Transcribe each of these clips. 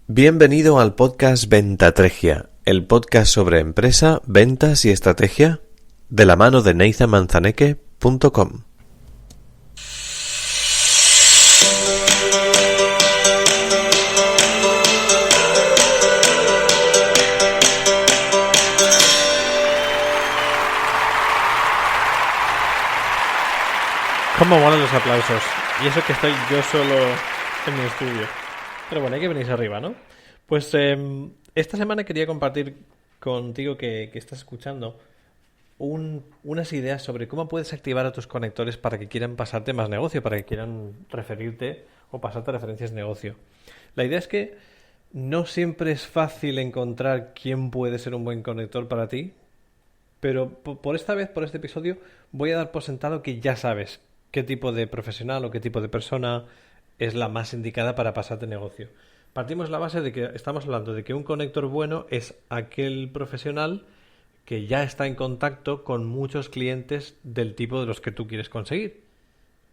Bienvenido al podcast Ventatregia, el podcast sobre empresa, ventas y estrategia, de la mano de nathanmanzaneque.com. Cómo molan los aplausos. Y eso que estoy yo solo en mi estudio. Pero bueno, hay que venirse arriba, ¿no? Pues esta semana quería compartir contigo que estás escuchando unas ideas sobre cómo puedes activar a tus conectores para que quieran pasarte más negocio, para que quieran referirte o pasarte referencias de negocio. La idea es que no siempre es fácil encontrar quién puede ser un buen conector para ti, pero por esta vez, por este episodio, voy a dar por sentado que ya sabes qué tipo de profesional o qué tipo de persona es la más indicada para pasarte negocio. Partimos de la base de que estamos hablando de que un conector bueno es aquel profesional que ya está en contacto con muchos clientes del tipo de los que tú quieres conseguir.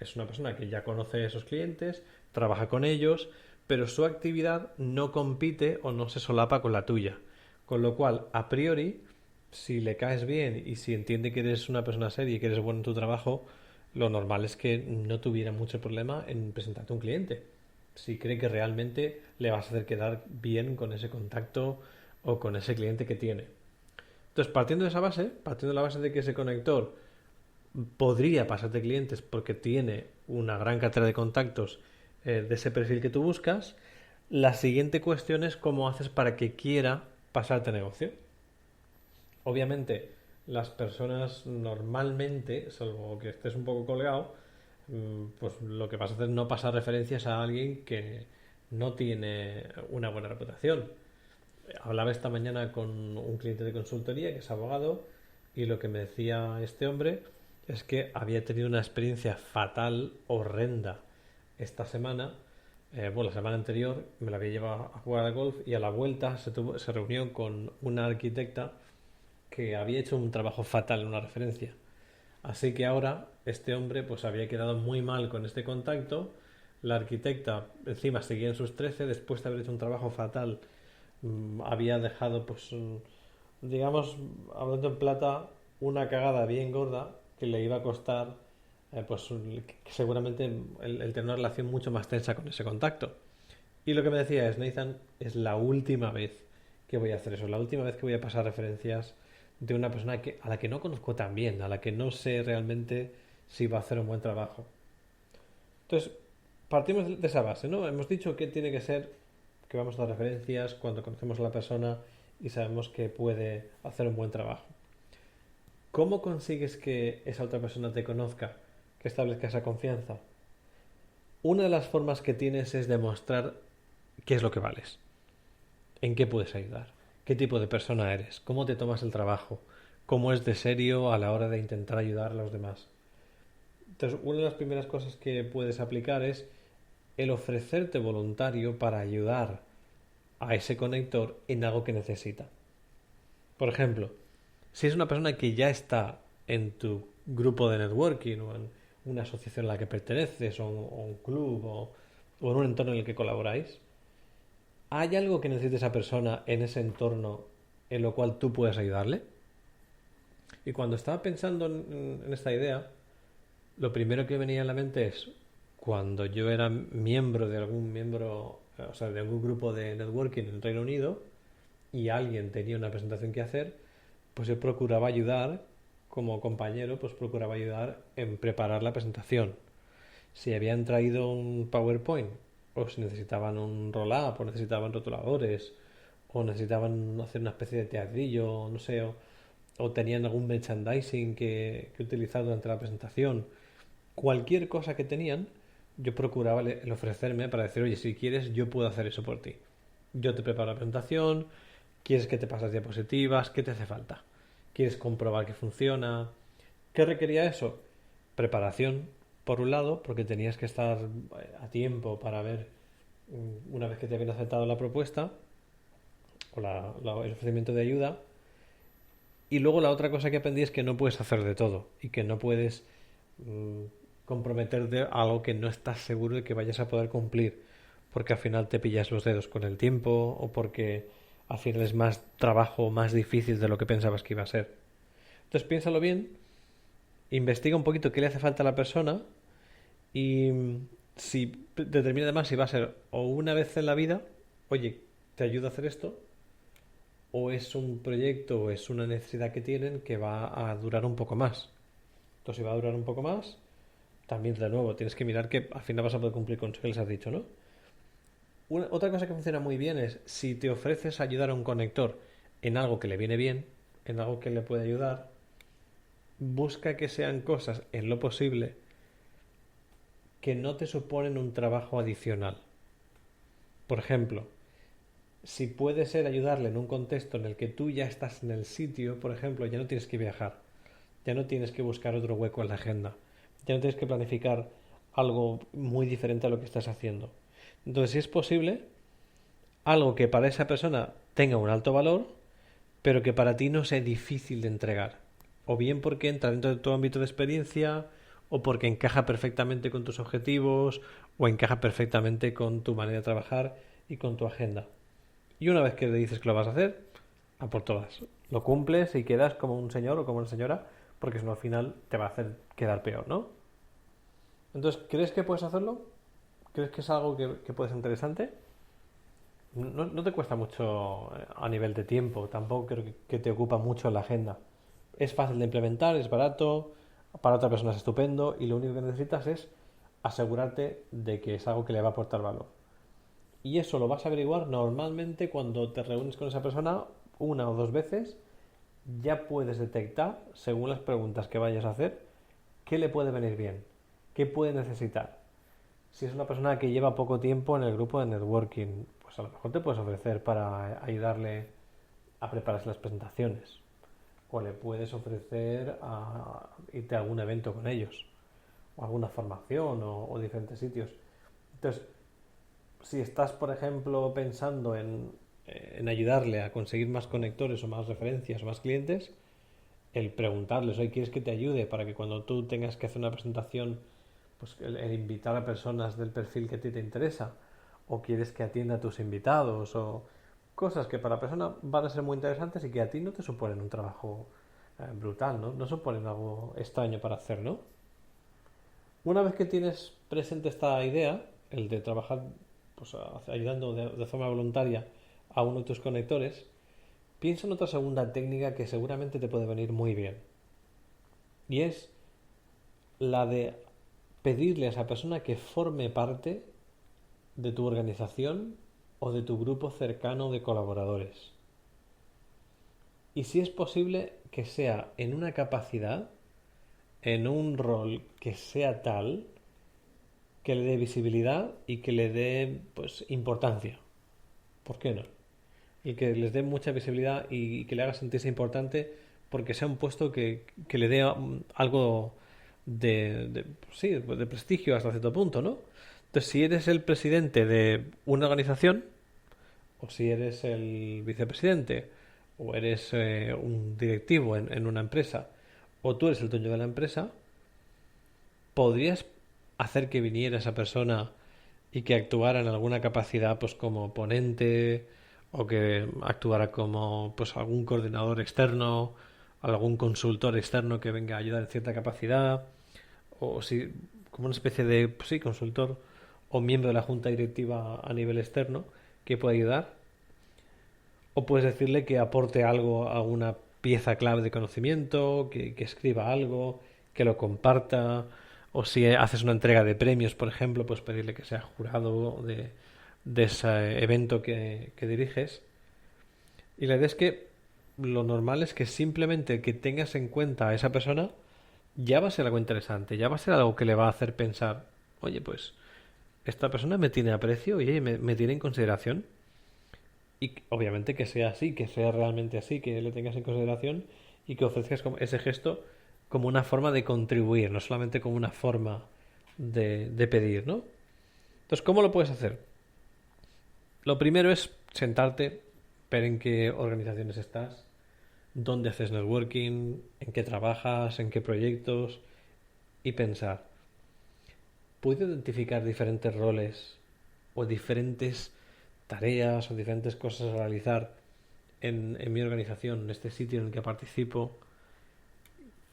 Es una persona que ya conoce a esos clientes, trabaja con ellos, pero su actividad no compite o no se solapa con la tuya. Con lo cual, a priori, si le caes bien y si entiende que eres una persona seria y que eres bueno en tu trabajo, lo normal es que no tuviera mucho problema en presentarte a un cliente. Si cree que realmente le vas a hacer quedar bien con ese contacto o con ese cliente que tiene. Entonces, partiendo de la base de que ese conector podría pasarte clientes porque tiene una gran cartera de contactos de ese perfil que tú buscas, la siguiente cuestión es cómo haces para que quiera pasarte negocio. Obviamente, las personas normalmente, salvo que estés un poco colgado, pues lo que vas a hacer es no pasar referencias a alguien que no tiene una buena reputación. Hablaba esta mañana con un cliente de consultoría que es abogado y lo que me decía este hombre es que había tenido una experiencia fatal, horrenda, esta semana. La semana anterior me la había llevado a jugar al golf y a la vuelta se reunió con una arquitecta que había hecho un trabajo fatal en una referencia. Así que ahora este hombre pues había quedado muy mal con este contacto. La arquitecta encima seguía en sus 13 después de haber hecho un trabajo fatal. Había dejado pues digamos, hablando en plata, una cagada bien gorda que le iba a costar pues seguramente el tener una relación mucho más tensa con ese contacto. Y lo que me decía es: Nathan, es la última vez que voy a hacer eso, la última vez que voy a pasar referencias de una persona a la que no conozco tan bien, a la que no sé realmente si va a hacer un buen trabajo. Entonces, partimos de esa base, ¿no? Hemos dicho que tiene que ser que vamos a dar referencias cuando conocemos a la persona y sabemos que puede hacer un buen trabajo. ¿Cómo consigues que esa otra persona te conozca, que establezca esa confianza? Una de las formas que tienes es demostrar qué es lo que vales, en qué puedes ayudar, qué tipo de persona eres, cómo te tomas el trabajo, cómo es de serio a la hora de intentar ayudar a los demás. Entonces, una de las primeras cosas que puedes aplicar es el ofrecerte voluntario para ayudar a ese conector en algo que necesita. Por ejemplo, si es una persona que ya está en tu grupo de networking o en una asociación a la que perteneces o un club o en un entorno en el que colaboráis, ¿hay algo que necesite esa persona en ese entorno en lo cual tú puedes ayudarle? Y cuando estaba pensando en esta idea, lo primero que venía a la mente es cuando yo era miembro, o sea, de algún grupo de networking en el Reino Unido y alguien tenía una presentación que hacer, pues yo procuraba ayudar, como compañero, pues procuraba ayudar en preparar la presentación. Si habían traído un PowerPoint, o si necesitaban un roll-up, o necesitaban rotuladores, o necesitaban hacer una especie de teatrillo, no sé, o tenían algún merchandising que utilizar durante la presentación, cualquier cosa que tenían, yo procuraba el ofrecerme para decir: oye, si quieres, yo puedo hacer eso por ti. Yo te preparo la presentación, quieres que te pases diapositivas, ¿qué te hace falta? ¿Quieres comprobar que funciona? ¿Qué requería eso? Preparación, por un lado, porque tenías que estar a tiempo para ver, una vez que te habían aceptado la propuesta o el ofrecimiento de ayuda. Y luego la otra cosa que aprendí es que no puedes hacer de todo y que no puedes comprometerte a algo que no estás seguro de que vayas a poder cumplir, porque al final te pillas los dedos con el tiempo o porque al final es más trabajo, más difícil de lo que pensabas que iba a ser. Entonces piénsalo bien, investiga un poquito qué le hace falta a la persona y si determina además si va a ser o una vez en la vida, oye, te ayuda a hacer esto, o es un proyecto o es una necesidad que tienen que va a durar un poco más. Entonces, si va a durar un poco más, también de nuevo tienes que mirar que al final vas a poder cumplir con lo que les has dicho, ¿no? Otra cosa que funciona muy bien es si te ofreces ayudar a un conector en algo que le viene bien, en algo que le puede ayudar, busca que sean cosas en lo posible que no te suponen un trabajo adicional. Por ejemplo, si puede ser ayudarle en un contexto en el que tú ya estás en el sitio, por ejemplo, ya no tienes que viajar, ya no tienes que buscar otro hueco en la agenda, ya no tienes que planificar algo muy diferente a lo que estás haciendo. Entonces, si es posible, algo que para esa persona tenga un alto valor, pero que para ti no sea difícil de entregar. O bien porque entra dentro de tu ámbito de experiencia, o porque encaja perfectamente con tus objetivos, o encaja perfectamente con tu manera de trabajar y con tu agenda. Y una vez que le dices que lo vas a hacer, a por todas. Lo cumples y quedas como un señor o como una señora, porque si no al final te va a hacer quedar peor, ¿no? Entonces, ¿crees que puedes hacerlo? ¿Crees que es algo que puede ser interesante? No te cuesta mucho a nivel de tiempo, tampoco creo que te ocupa mucho la agenda. Es fácil de implementar, es barato, para otra persona es estupendo y lo único que necesitas es asegurarte de que es algo que le va a aportar valor. Y eso lo vas a averiguar normalmente cuando te reúnes con esa persona una o dos veces, ya puedes detectar, según las preguntas que vayas a hacer, qué le puede venir bien, qué puede necesitar. Si es una persona que lleva poco tiempo en el grupo de networking, pues a lo mejor te puedes ofrecer para ayudarle a prepararse las presentaciones. O le puedes ofrecer a irte a algún evento con ellos, o alguna formación, o diferentes sitios. Entonces, si estás, por ejemplo, pensando en ayudarle a conseguir más conectores o más referencias o más clientes, el preguntarles, oye, ¿quieres que te ayude para que cuando tú tengas que hacer una presentación, pues el invitar a personas del perfil que a ti te interesa? ¿O quieres que atienda a tus invitados? O cosas que para la persona van a ser muy interesantes y que a ti no te suponen un trabajo brutal, ¿no? No suponen algo extraño para hacer, ¿no? Una vez que tienes presente esta idea, el de trabajar pues, ayudando de forma voluntaria a uno de tus conectores, piensa en otra segunda técnica que seguramente te puede venir muy bien. Y es la de pedirle a esa persona que forme parte de tu organización o de tu grupo cercano de colaboradores. Y si es posible que sea en una capacidad, en un rol que sea tal que le dé visibilidad y que le dé pues importancia. ¿Por qué no? Y que les dé mucha visibilidad y que le haga sentirse importante porque sea un puesto que le dé algo sí, de prestigio hasta cierto punto, ¿no? Entonces, si eres el presidente de una organización, o si eres el vicepresidente, o eres un directivo en una empresa, o tú eres el dueño de la empresa, podrías hacer que viniera esa persona y que actuara en alguna capacidad pues como ponente o que actuara como pues algún coordinador externo, algún consultor externo que venga a ayudar en cierta capacidad o si como una especie de pues sí, consultor o miembro de la junta directiva a nivel externo que pueda ayudar o puedes decirle que aporte algo a una pieza clave de conocimiento, que escriba algo, que lo comparta, o si haces una entrega de premios, por ejemplo, pues pedirle que sea jurado de ese evento que diriges. Y la idea es que lo normal es que simplemente que tengas en cuenta a esa persona ya va a ser algo interesante, ya va a ser algo que le va a hacer pensar, oye, pues esta persona me tiene aprecio y me tiene en consideración. Y obviamente que sea así, que sea realmente así, que le tengas en consideración y que ofrezcas como ese gesto como una forma de contribuir, no solamente como una forma de pedir, ¿no? Entonces, ¿cómo lo puedes hacer? Lo primero es sentarte, ver en qué organizaciones estás, dónde haces networking, en qué trabajas, en qué proyectos y pensar, ¿puedo identificar diferentes roles o diferentes tareas o diferentes cosas a realizar en mi organización, en este sitio en el que participo,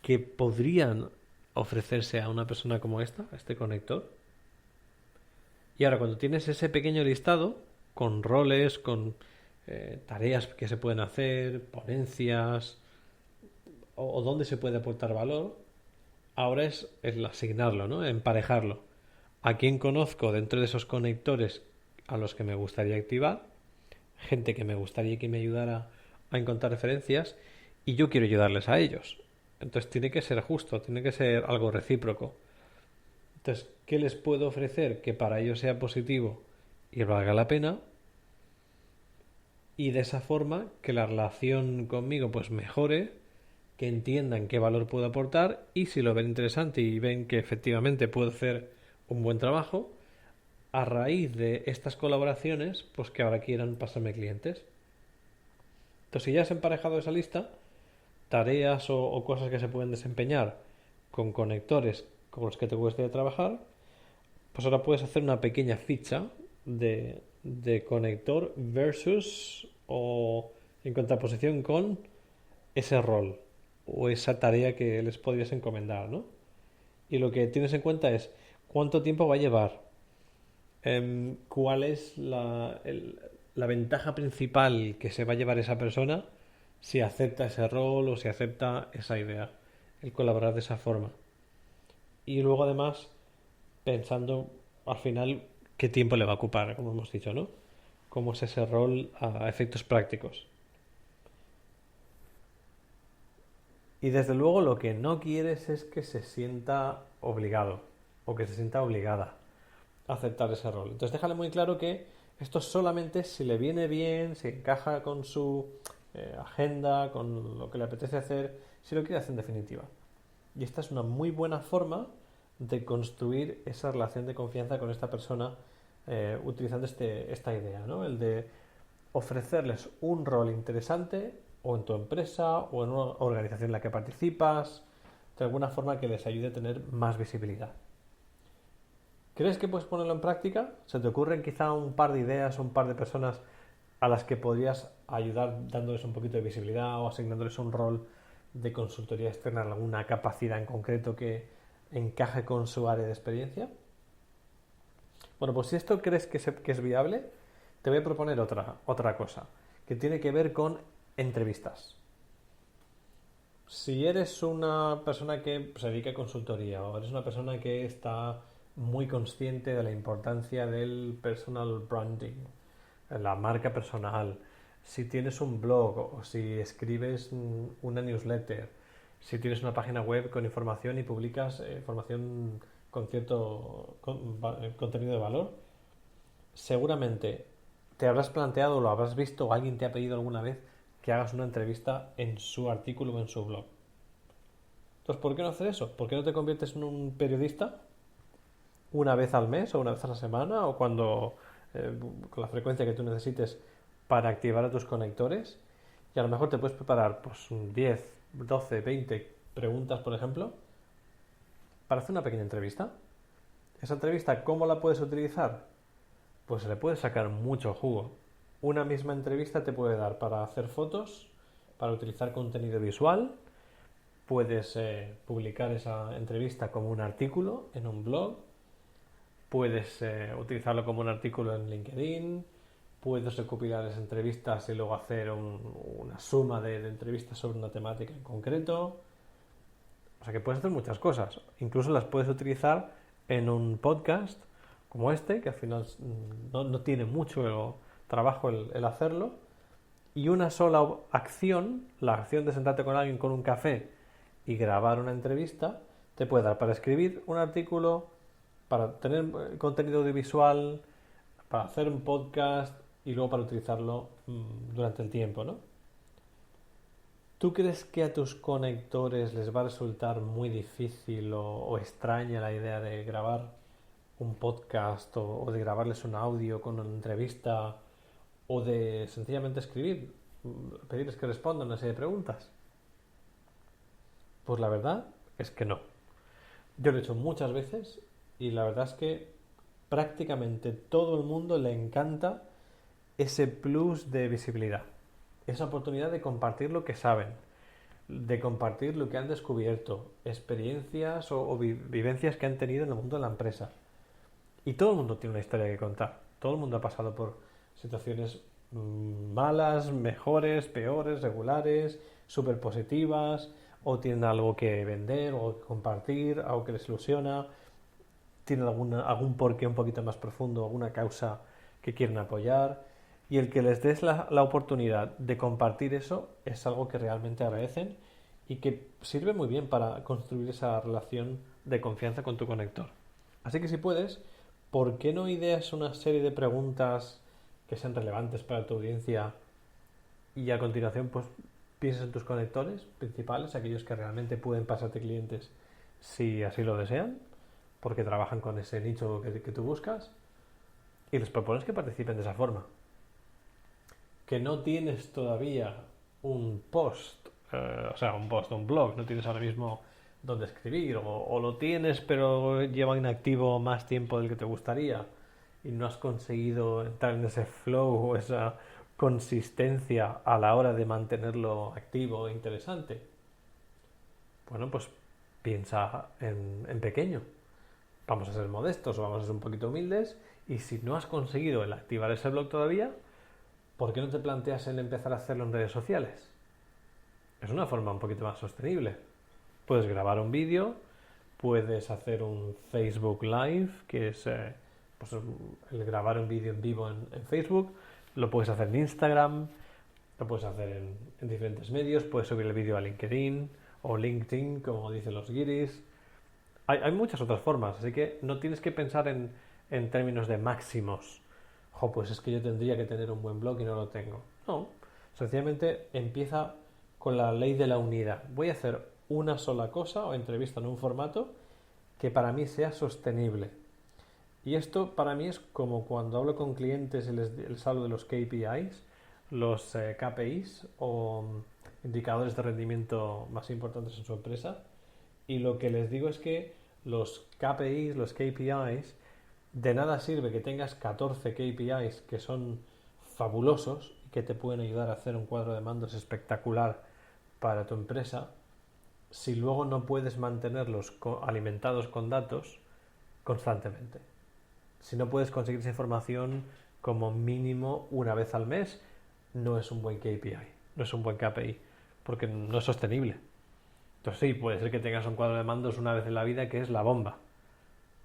que podrían ofrecerse a una persona como esta, a este conector. Y ahora, cuando tienes ese pequeño listado, con roles, con tareas que se pueden hacer, ponencias, o dónde se puede aportar valor, ahora es el asignarlo, ¿no? Emparejarlo. ¿A quién conozco dentro de esos conectores a los que me gustaría activar? Gente que me gustaría que me ayudara a encontrar referencias y yo quiero ayudarles a ellos. Entonces tiene que ser justo, tiene que ser algo recíproco. Entonces, ¿qué les puedo ofrecer que para ellos sea positivo y valga la pena? Y de esa forma que la relación conmigo pues mejore, que entiendan qué valor puedo aportar y si lo ven interesante y ven que efectivamente puedo hacer un buen trabajo, a raíz de estas colaboraciones, pues que ahora quieran pasarme clientes. Entonces, si ya has emparejado esa lista, tareas o cosas que se pueden desempeñar con conectores con los que te gustaría trabajar, pues ahora puedes hacer una pequeña ficha de conector versus o en contraposición con ese rol o esa tarea que les podrías encomendar, ¿no? Y lo que tienes en cuenta es cuánto tiempo va a llevar, cuál es la ventaja principal que se va a llevar esa persona si acepta ese rol o si acepta esa idea, el colaborar de esa forma. Y luego además pensando al final qué tiempo le va a ocupar, como hemos dicho, ¿no? Cómo es ese rol a efectos prácticos. Y desde luego lo que no quieres es que se sienta obligado o que se sienta obligada a aceptar ese rol. Entonces déjale muy claro que esto solamente si le viene bien, si encaja con su agenda, con lo que le apetece hacer, si lo quiere hacer en definitiva. Y esta es una muy buena forma de construir esa relación de confianza con esta persona utilizando esta idea, ¿no? El de ofrecerles un rol interesante o en tu empresa o en una organización en la que participas, de alguna forma que les ayude a tener más visibilidad. ¿Crees que puedes ponerlo en práctica? ¿Se te ocurren quizá un par de ideas o un par de personas a las que podrías ayudar dándoles un poquito de visibilidad o asignándoles un rol de consultoría externa, alguna capacidad en concreto que encaje con su área de experiencia? Bueno, pues si esto crees que es viable, te voy a proponer otra cosa, que tiene que ver con entrevistas. Si eres una persona que se dedica a consultoría o eres una persona que está muy consciente de la importancia del personal branding, la marca personal, si tienes un blog o si escribes una newsletter, si tienes una página web con información y publicas información con cierto contenido de valor, seguramente te habrás planteado o lo habrás visto o alguien te ha pedido alguna vez que hagas una entrevista en su artículo o en su blog. Entonces, ¿por qué no hacer eso? ¿Por qué no te conviertes en un periodista una vez al mes o una vez a la semana o cuando con la frecuencia que tú necesites para activar a tus conectores? Y a lo mejor te puedes preparar pues 10, 12, 20 preguntas, por ejemplo, para hacer una pequeña entrevista. Esa entrevista, ¿cómo la puedes utilizar? Pues se le puede sacar mucho jugo. Una misma entrevista te puede dar para hacer fotos, para utilizar contenido visual. Puedes publicar esa entrevista como un artículo en un blog. Puedes utilizarlo como un artículo en LinkedIn. Puedes recopilar esas entrevistas y luego hacer una suma de entrevistas sobre una temática en concreto. O sea que puedes hacer muchas cosas. Incluso las puedes utilizar en un podcast como este, que al final no tiene mucho trabajo el hacerlo. Y una sola acción, la acción de sentarte con alguien con un café y grabar una entrevista, te puede dar para escribir un artículo, para tener contenido audiovisual, para hacer un podcast y luego para utilizarlo durante el tiempo, ¿no? ¿Tú crees que a tus conectores les va a resultar muy difícil o extraña la idea de grabar un podcast o de grabarles un audio con una entrevista o de sencillamente escribir, pedirles que respondan una serie de preguntas? Pues la verdad es que no. Yo lo he hecho muchas veces y la verdad es que prácticamente todo el mundo le encanta ese plus de visibilidad, esa oportunidad de compartir lo que saben, de compartir lo que han descubierto, experiencias o vivencias que han tenido en el mundo de la empresa. Y todo el mundo tiene una historia que contar. Todo el mundo ha pasado por situaciones malas, mejores, peores, regulares, súper positivas, o tienen algo que vender o compartir, algo que les ilusiona, tienen algún porqué un poquito más profundo, alguna causa que quieren apoyar. Y el que les des la oportunidad de compartir eso es algo que realmente agradecen y que sirve muy bien para construir esa relación de confianza con tu conector. Así que si puedes, ¿por qué no ideas una serie de preguntas que sean relevantes para tu audiencia y a continuación pues piensas en tus conectores principales, aquellos que realmente pueden pasarte clientes si así lo desean, porque trabajan con ese nicho que tú buscas, y les propones que participen de esa forma? Que no tienes todavía un post, un blog, no tienes ahora mismo donde escribir, o lo tienes pero lleva inactivo más tiempo del que te gustaría y no has conseguido entrar en ese flow o esa consistencia a la hora de mantenerlo activo e interesante. Bueno, pues piensa en pequeño. Vamos a ser modestos o vamos a ser un poquito humildes, y si no has conseguido el activar ese blog todavía, ¿por qué no te planteas en empezar a hacerlo en redes sociales? Es una forma un poquito más sostenible. Puedes grabar un vídeo, puedes hacer un Facebook Live, que es pues el grabar un vídeo en vivo en Facebook, lo puedes hacer en Instagram, lo puedes hacer en diferentes medios, puedes subir el vídeo a LinkedIn o LinkedIn, como dicen los guiris. Hay muchas otras formas, así que no tienes que pensar en términos de máximos. Pues es que yo tendría que tener un buen blog y no lo tengo. No, sencillamente empieza con la ley de la unidad. Voy a hacer una sola cosa o entrevista en un formato que para mí sea sostenible. Y esto para mí es como cuando hablo con clientes y les hablo de los KPIs, los KPIs o indicadores de rendimiento más importantes en su empresa. Y lo que les digo es que los KPIs, los KPIs, de nada sirve que tengas 14 KPIs que son fabulosos y que te pueden ayudar a hacer un cuadro de mandos espectacular para tu empresa si luego no puedes mantenerlos alimentados con datos constantemente. Si no puedes conseguir esa información como mínimo una vez al mes, no es un buen KPI, no es un buen KPI, porque no es sostenible. Entonces sí, puede ser que tengas un cuadro de mandos una vez en la vida que es la bomba,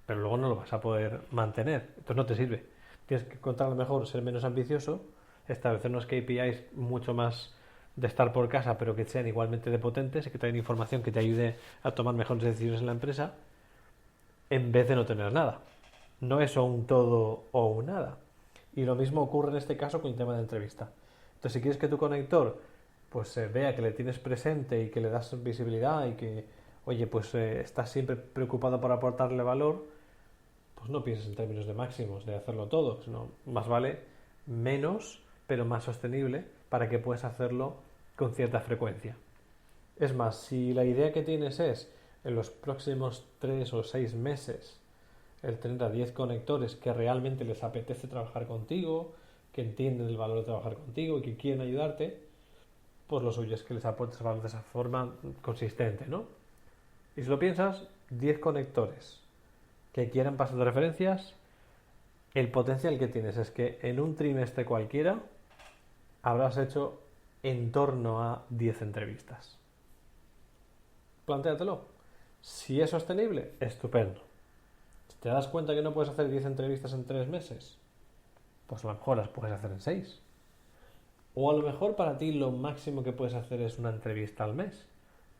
pero luego no lo vas a poder mantener, entonces no te sirve. Tienes que contar a lo mejor ser menos ambicioso, establecer unos KPIs mucho más de estar por casa, pero que sean igualmente de potentes y que traigan información que te ayude a tomar mejores decisiones en la empresa, en vez de no tener nada. No es o un todo o un nada. Y lo mismo ocurre en este caso con el tema de entrevista. Entonces, si quieres que tu conector pues vea que le tienes presente y que le das visibilidad y que, oye, pues estás siempre preocupado por aportarle valor, pues no pienses en términos de máximos, de hacerlo todo, sino más vale menos, pero más sostenible, para que puedas hacerlo con cierta frecuencia. Es más, si la idea que tienes es en los próximos 3 o 6 meses el tener a 10 conectores que realmente les apetece trabajar contigo, que entienden el valor de trabajar contigo y que quieren ayudarte, pues lo suyo es que les aportes valor de esa forma consistente, ¿no? Y si lo piensas, 10 conectores que quieran pasar de referencias, el potencial que tienes es que en un trimestre cualquiera habrás hecho en torno a 10 entrevistas. Plantéatelo. Si es sostenible, estupendo. Si te das cuenta que no puedes hacer 10 entrevistas en 3 meses, pues a lo mejor las puedes hacer en 6. O a lo mejor para ti lo máximo que puedes hacer es una entrevista al mes.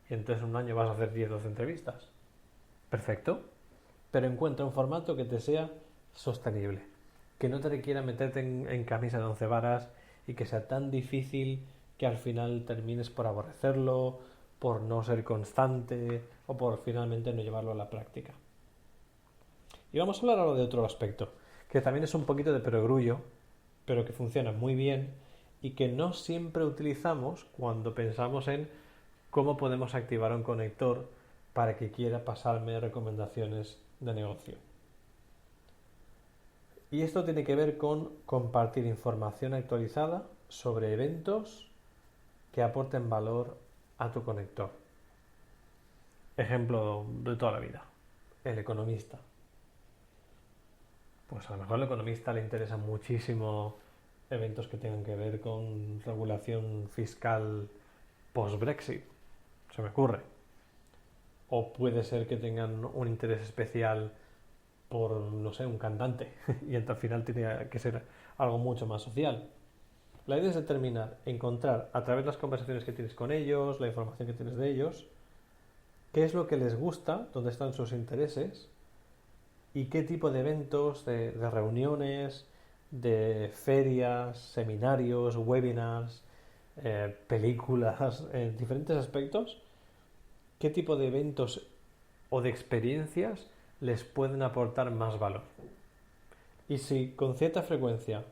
Y entonces en un año vas a hacer 10 o 12 entrevistas. Perfecto. Pero encuentra un formato que te sea sostenible. Que no te requiera meterte en camisa de 11 varas y que sea tan difícil que al final termines por aborrecerlo, por no ser constante o por finalmente no llevarlo a la práctica. Y vamos a hablar ahora de otro aspecto, que también es un poquito de perogrullo, pero que funciona muy bien y que no siempre utilizamos cuando pensamos en cómo podemos activar un conector para que quiera pasarme recomendaciones de negocio. Y esto tiene que ver con compartir información actualizada sobre eventos que aporten valor a tu conector. Ejemplo de toda la vida. El economista. Pues a lo mejor al economista le interesan muchísimo eventos que tengan que ver con regulación fiscal post-Brexit. Se me ocurre. O puede ser que tengan un interés especial por, no sé, un cantante. Y al final tiene que ser algo mucho más social. La idea es determinar, encontrar a través de las conversaciones que tienes con ellos, la información que tienes de ellos, qué es lo que les gusta, dónde están sus intereses y qué tipo de eventos, de reuniones, de ferias, seminarios, webinars, películas, diferentes aspectos, qué tipo de eventos o de experiencias les pueden aportar más valor. Y si con cierta frecuencia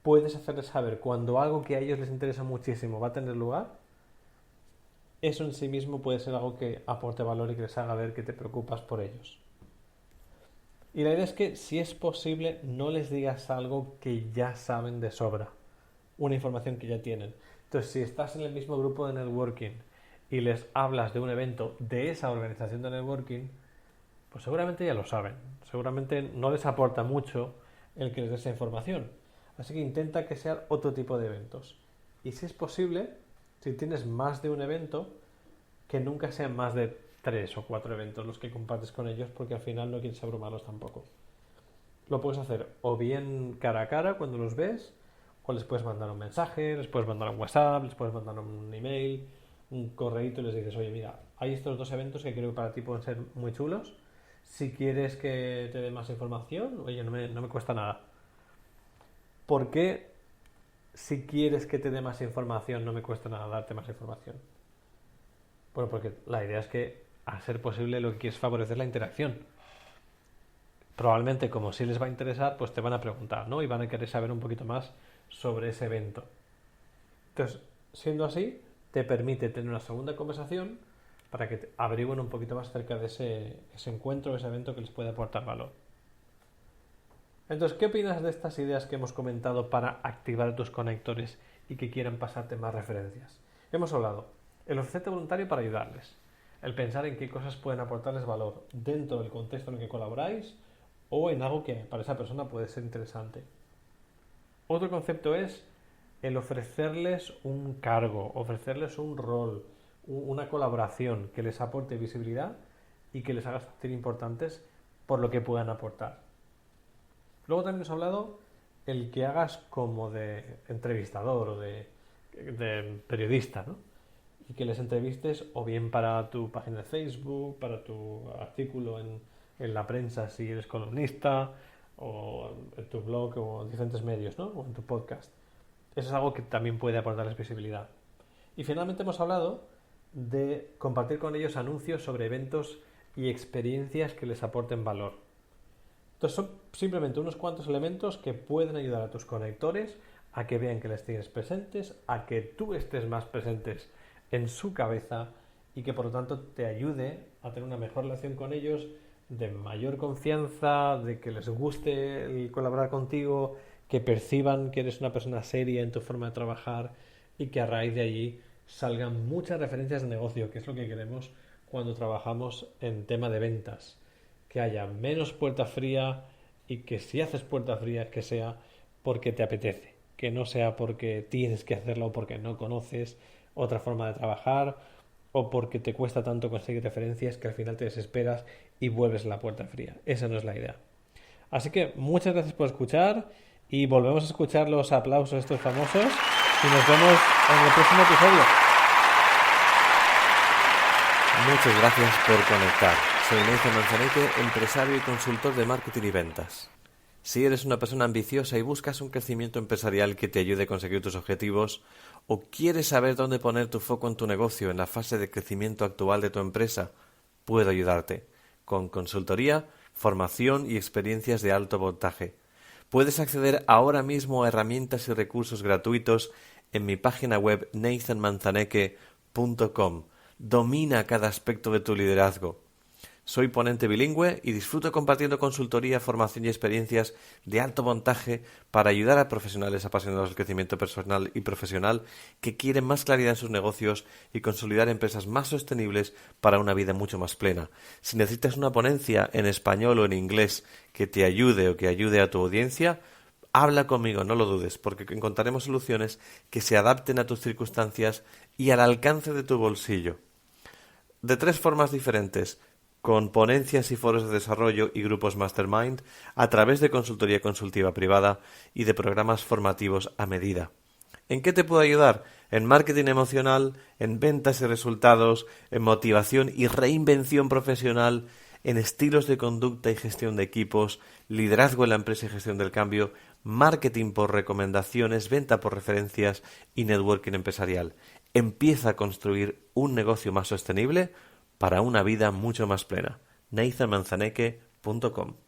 puedes hacerles saber cuando algo que a ellos les interesa muchísimo va a tener lugar, eso en sí mismo puede ser algo que aporte valor y que les haga ver que te preocupas por ellos. Y la idea es que, si es posible, no les digas algo que ya saben de sobra, una información que ya tienen. Entonces, si estás en el mismo grupo de networking y les hablas de un evento de esa organización de networking, pues seguramente ya lo saben. Seguramente no les aporta mucho el que les des esa información. Así que intenta que sean otro tipo de eventos. Y si es posible, si tienes más de un evento, que nunca sean más de 3 o 4 eventos los que compartes con ellos, porque al final no quieres abrumarlos tampoco. Lo puedes hacer o bien cara a cara cuando los ves, o les puedes mandar un mensaje, les puedes mandar un WhatsApp, les puedes mandar un email, un correíto y les dices, oye, mira, hay estos 2 eventos que creo que para ti pueden ser muy chulos. Si quieres que te dé más información, oye, no me cuesta nada. ¿Por qué si quieres que te dé más información no me cuesta nada darte más información? Bueno, porque la idea es que, a ser posible, lo que quieres favorecer es la interacción. Probablemente, como sí les va a interesar, pues te van a preguntar, ¿no? Y van a querer saber un poquito más sobre ese evento. Entonces, siendo así, te permite tener una segunda conversación para que te averigüen un poquito más acerca de ese encuentro, ese evento que les puede aportar valor. Entonces, ¿qué opinas de estas ideas que hemos comentado para activar tus conectores y que quieran pasarte más referencias? Hemos hablado el ofrecerte voluntario para ayudarles, el pensar en qué cosas pueden aportarles valor dentro del contexto en el que colaboráis o en algo que para esa persona puede ser interesante. Otro concepto es el ofrecerles un cargo, ofrecerles un rol, una colaboración que les aporte visibilidad y que les haga sentir importantes por lo que puedan aportar. Luego también os he hablado el que hagas como de entrevistador o de periodista, ¿no? Y que les entrevistes o bien para tu página de Facebook, para tu artículo en la prensa si eres columnista, o en tu blog o en diferentes medios, ¿no? O en tu podcast. Eso es algo que también puede aportarles visibilidad. Y finalmente hemos hablado de compartir con ellos anuncios sobre eventos y experiencias que les aporten valor. Entonces son simplemente unos cuantos elementos que pueden ayudar a tus conectores a que vean que les tienes presentes, a que tú estés más presentes en su cabeza y que por lo tanto te ayude a tener una mejor relación con ellos, de mayor confianza, de que les guste el colaborar contigo, que perciban que eres una persona seria en tu forma de trabajar y que a raíz de allí salgan muchas referencias de negocio, que es lo que queremos cuando trabajamos en tema de ventas. Que haya menos puerta fría y que si haces puerta fría que sea porque te apetece, que no sea porque tienes que hacerlo o porque no conoces otra forma de trabajar o porque te cuesta tanto conseguir referencias que al final te desesperas y vuelves a la puerta fría. Esa no es la idea. Así que muchas gracias por escuchar y volvemos a escuchar los aplausos estos famosos y nos vemos en el próximo episodio. Muchas gracias por conectar. Soy Nathan Manzaneque, empresario y consultor de marketing y ventas. Si eres una persona ambiciosa y buscas un crecimiento empresarial que te ayude a conseguir tus objetivos, o quieres saber dónde poner tu foco en tu negocio en la fase de crecimiento actual de tu empresa, puedo ayudarte con consultoría, formación y experiencias de alto voltaje. Puedes acceder ahora mismo a herramientas y recursos gratuitos en mi página web nathanmanzaneque.com. Domina cada aspecto de tu liderazgo. Soy ponente bilingüe y disfruto compartiendo consultoría, formación y experiencias de alto montaje para ayudar a profesionales apasionados del crecimiento personal y profesional que quieren más claridad en sus negocios y consolidar empresas más sostenibles para una vida mucho más plena. Si necesitas una ponencia en español o en inglés que te ayude o que ayude a tu audiencia, habla conmigo, no lo dudes, porque encontraremos soluciones que se adapten a tus circunstancias y al alcance de tu bolsillo. De 3 formas diferentes: con ponencias y foros de desarrollo y grupos mastermind, a través de consultoría consultiva privada y de programas formativos a medida. ¿En qué te puedo ayudar? En marketing emocional, en ventas y resultados, en motivación y reinvención profesional, en estilos de conducta y gestión de equipos, liderazgo en la empresa y gestión del cambio, marketing por recomendaciones, venta por referencias y networking empresarial. Empieza a construir un negocio más sostenible para una vida mucho más plena. nathanmanzaneque.com